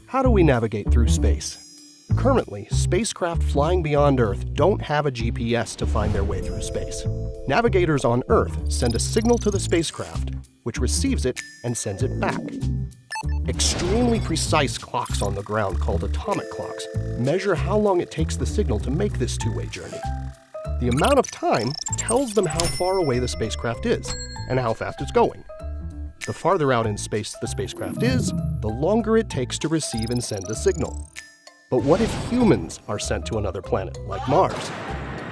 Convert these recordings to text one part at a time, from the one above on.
How do we navigate through space? Currently, spacecraft flying beyond Earth don't have a GPS to find their way through space. Navigators on Earth send a signal to the spacecraft, which receives it and sends it back. Extremely precise clocks on the ground, called atomic clocks, measure how long it takes the signal to make this two-way journey. The amount of time tells them how far away the spacecraft is and how fast it's going. The farther out in space the spacecraft is, the longer it takes to receive and send a signal. But what if humans are sent to another planet, like Mars?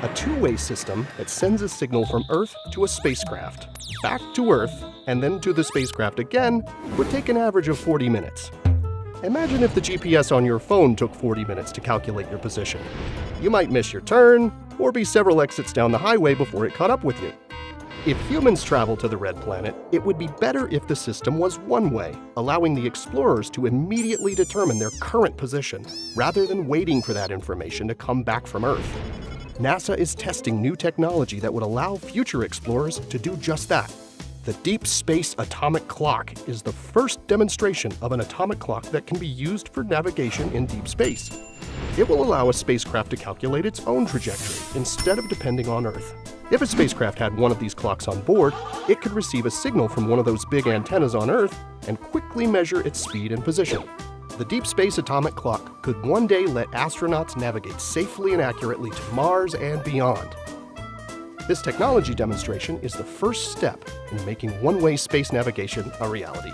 A two-way system that sends a signal from Earth to a spacecraft, back to Earth, and then to the spacecraft again would take an average of 40 minutes. Imagine if the GPS on your phone took 40 minutes to calculate your position. You might miss your turn, or be several exits down the highway before it caught up with you. If humans travel to the red planet, it would be better if the system was one-way, allowing the explorers to immediately determine their current position, rather than waiting for that information to come back from Earth. NASA is testing new technology that would allow future explorers to do just that. The Deep Space Atomic Clock is the first demonstration of an atomic clock that can be used for navigation in deep space. It will allow a spacecraft to calculate its own trajectory instead of depending on Earth. If a spacecraft had one of these clocks on board, it could receive a signal from one of those big antennas on Earth and quickly measure its speed and position. The Deep Space Atomic Clock could one day let astronauts navigate safely and accurately to Mars and beyond. This technology demonstration is the first step in making one-way space navigation a reality.